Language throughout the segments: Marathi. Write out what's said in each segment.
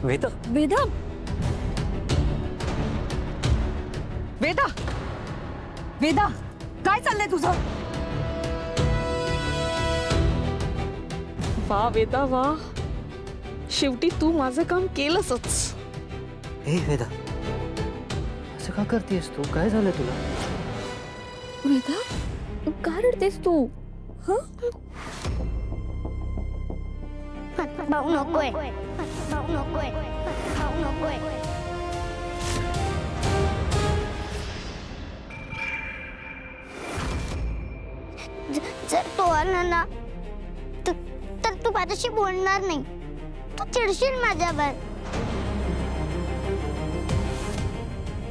वेदा वेदा वेदा वेदा काय चाललंय तुझं? वा वेदा वा, शेवटी तू माझं काम केलंसच. हे वेदा, असं का करतेस तू? काय झालं तुला? वेदा का रडतेस तू? भाऊ नकोय, भाऊ नकोय, भाऊ नकोय. जर तो आला ना तर तू माझ्याशी बोलणार नाही. तू चिडशील माझ्यावर.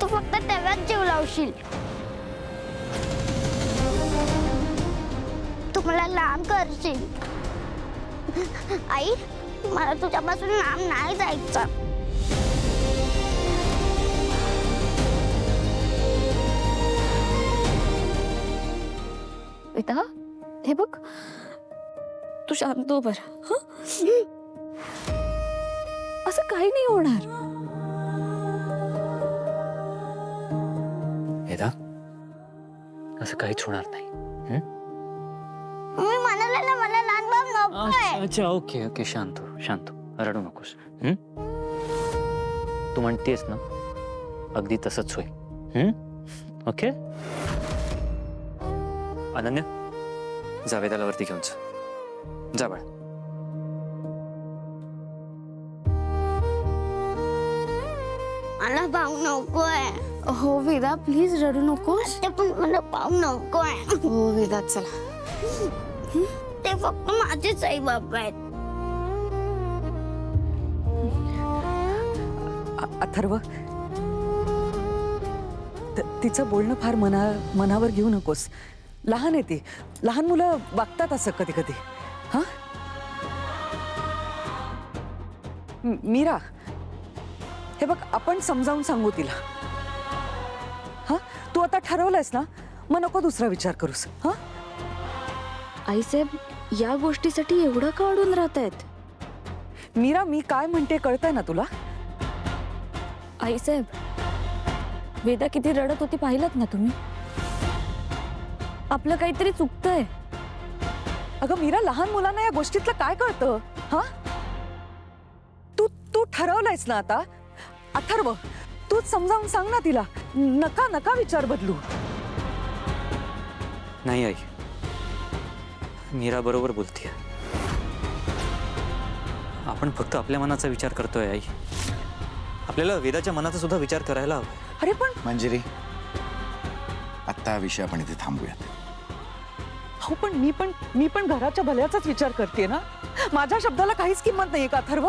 तू फक्त तेव्हाच जीव लावशील. तू मला लांब करशील. आई, मला तुझ्यापासून लांब नाही जायचं. वेदा हे बघ, तू शांत हो बरं. असं काही नाही होणार. वेदा, असं काहीच होणार नाही. मी म्हणाले ना मला लहान भाऊ नकोय. अच्छा ओके ओके, शांत हो, शांत हो, रडू नकोस. तू म्हणतेस ना, अगदी तसंच होईल. ओके. अनन्या, जा वेदाला वरती घेऊन जा बाळ. मला भाऊ नकोय. हो वेदा प्लीज रडू नकोस. ते पण मला भाऊ नकोय. हो वेदा चला. ते फक्त माझेच आई बाप आहेत. अथर्व, तिचं बोलणं फार मनावर घेऊ नकोस. लहान आहे ती. लहान मुलं वागतात असं कधी कधी. हा मीरा, हे बघ आपण समजावून सांगू तिला. हा तू आता ठरवलंयस ना, मग नको दुसरा विचार करूस. हा आईसाहेब या गोष्टीसाठी एवढं का अडून राहतायत? मीरा, मी काय म्हणते कळतंय ना तुला? आईसाहेब, वेदा किती रडत होती पाहिलत ना तुम्ही? आपलं काहीतरी चुकतंय. अगं मीरा, लहान मुलांना या गोष्टीतलं काय कळतं? हा तू तू ठरवलंयस ना आता. अथर्व, तूच समजावून सांग ना तिला. नका नका विचार बदलू. नाही आई, मीरा बरोबर बोलतीये. आपण फक्त आपल्या मनाचा विचार करतोय आई. आपल्याला वेदाच्या मनाचा सुद्धा विचार करायला हवा. अरे पण मंजिरी, आत्ता हा विषय आपण इथे थांबूयात. हो पण मी पण घराच्या भल्याचाच विचार करते ना. माझ्या शब्दाला काहीच किंमत नाहीये का अथर्व?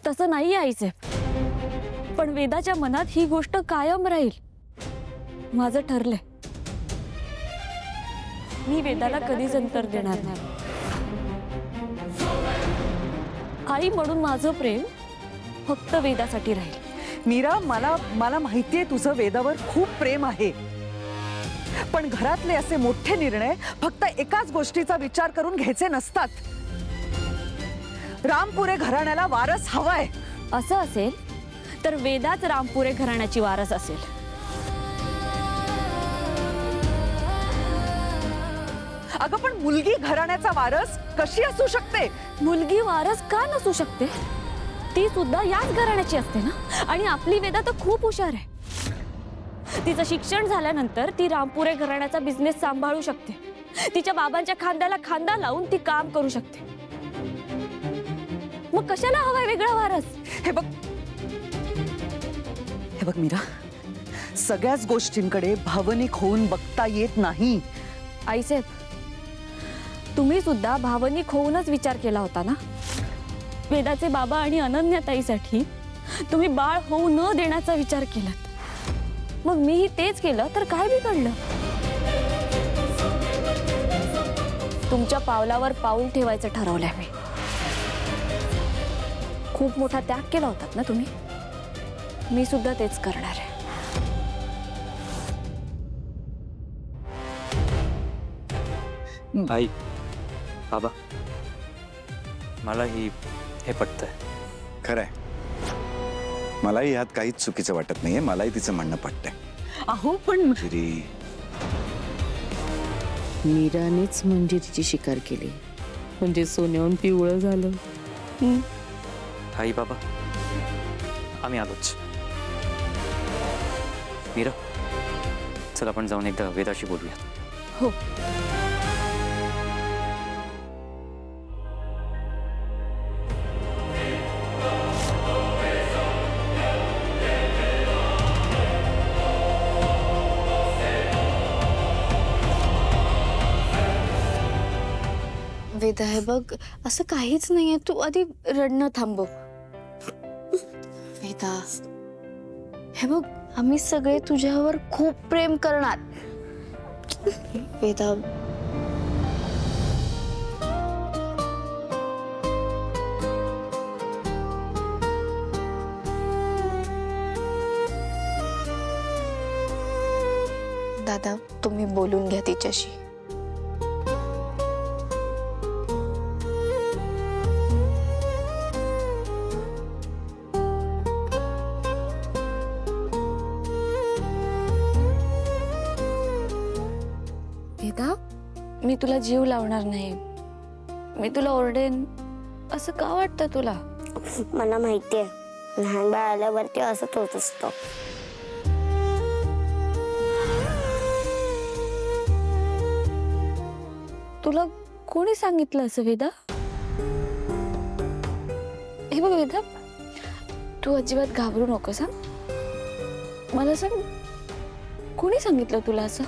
तसं नाही आईसाहेब, पण वेदाच्या मनात ही गोष्ट कायम राहील. माझं ठरलंय. मी वेदाला कधीच अंतर देणार नाही. आई म्हणून माझं प्रेम फक्त वेदासाठी राहील. मीरा, मला माहितीये तुझं वेदावर खूप प्रेम आहे, पण घरातले असे मोठे निर्णय फक्त एकाच गोष्टीचा विचार करून घ्यायचे नसतात. रामपुरे घराण्याला वारस हवाय. असं असेल तर वेदाच रामपुरे घराण्याची वारस असेल. अगं पण मुलगी घराण्याचा वारस कशी असू शकते? मुलगी वारस का नसू शकते? ती सुद्धा याच घराण्याची असते ना. आणि आपली वेदा तर खूप हुशार आहे. तिचं शिक्षण झाल्यानंतर ती रामपुरे घराण्याचा बिझनेस सांभाळू शकते. तिच्या बाबांच्या खांद्याला खांदा लावून ती काम करू शकते. मग कशाला हवाय वेगळा वारस? हे बघ मीरा, सगळ्याच गोष्टींकडे भावनिक होऊन बघता येत नाही. आईसाहेब, तुम्ही सुद्धा भावनिक होऊनच विचार केला होता ना. वेदाचे बाबा आणि अनन्याताईसाठी तुम्ही बाळ होऊ न देण्याचा विचार केलात. मग मीही तेच केलं तर काय बिघडलं? तुमच्या पावलावर पाऊल ठेवायचं ठरवलंय मी. खूप मोठा त्याग केला होता ना तुम्ही. मी सुद्धा तेच करणार आहे. आई, बाबा, मला हे पटतंय. खरंय, मलाही ह्यात काहीच चुकीचं वाटत नाहीये. मलाही तिचं म्हणणं पटतंय. अहो पण तरी मीरानेच मंजिरीची शिकार केली, म्हणजे सोन्याहून पिवळं झालं. आई बाबा, आम्ही आलोच. मीरा, चल आपण जाऊन एकदा वेदाशी बोलूयात. हो. वेदा, हे बघ, असं काहीच नाहीये. तू आधी रडणं थांबव. वेदा, हे बघ, आम्ही सगळे तुझ्यावर खूप प्रेम करणार. वेदा, दादा, तुम्ही बोलून घ्या तिच्याशी. वेदा, मी तुला जीव लावणार नाही, मी तुला ओरडेन असं का वाटतं तुला? मला माहितीये, लहान बाळ आल्यावरती असंच होत असतं. तुला कोणी सांगितलं असं वेदा? हे बघ वेदा, तू अजिबात घाबरू नकोस हा. मला सांग, कोणी सांगितलं तुला असं?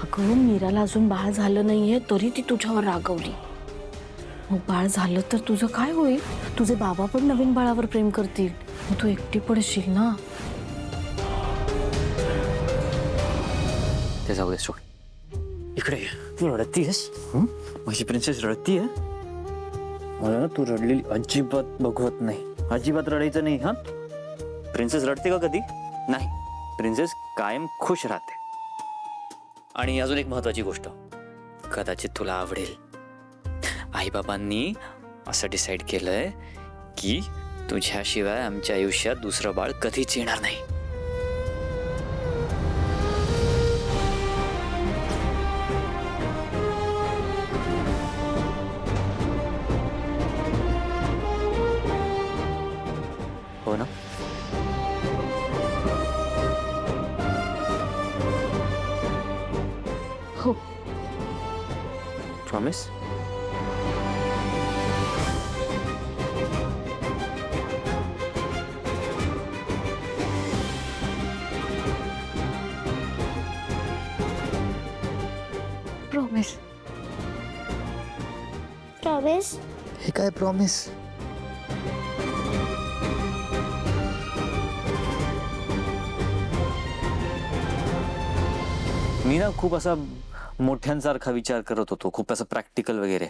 अगं, मीराला अजून बाळ झालं नाहीये तरी ती तुझ्यावर रागवली. मग बाळ झालं तर तुझं काय होईल? तुझे बाबा पण नवीन बाळावर प्रेम करतील, मग तू एकटी पडशील ना. ते जाऊ दे, सोड. इकडे ये. तू रडतीयस? माझी प्रिन्सेस रडतीये? मला ना तू रडलेली अजिबात बघवत नाही. अजिबात रडायचं नाही. हा, प्रिन्सेस रडते का कधी? नाही, प्रिन्सेस कायम खुश राहते. आणि अजून एक महत्वाची गोष्ट, कदाचित तुला आवडेल. आईबाबांनी असं डिसाईड केलंय की तुझ्याशिवाय आमच्या आयुष्यात दुसरं बाळ कधीच येणार नाही. हो ना? हो. प्रॉमिस? प्रॉमिस. प्रॉमिस? हे काय प्रॉमिस? मी ना खूप असा मोठ्यांसारखा विचार करत होतो, खूप असं प्रॅक्टिकल वगैरे.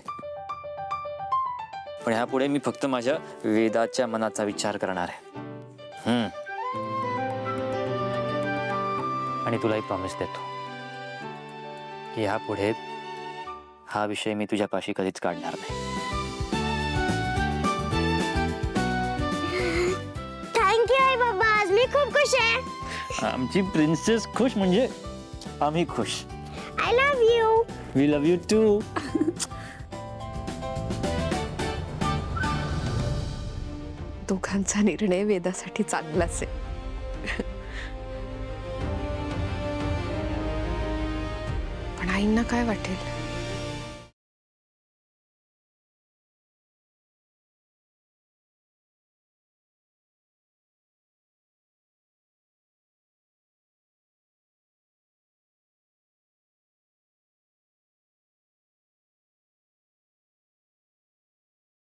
पण ह्यापुढे मी फक्त माझ्या वेदाच्या मनाचा विचार करणार आहे. आणि तुलाही प्रॉमिस देतो की ह्यापुढे हा विषय मी तुझ्यापाशी कधीच काढणार नाही. थँक्यू आई बाबा, आज मी खूप खुश आहे. आमची प्रिन्सेस खुश म्हणजे आम्ही खुश. I love you. We love you too. दोघांचा निर्णय वेदासाठी चांगलाच आहे. पण आईंना काय वाटेल?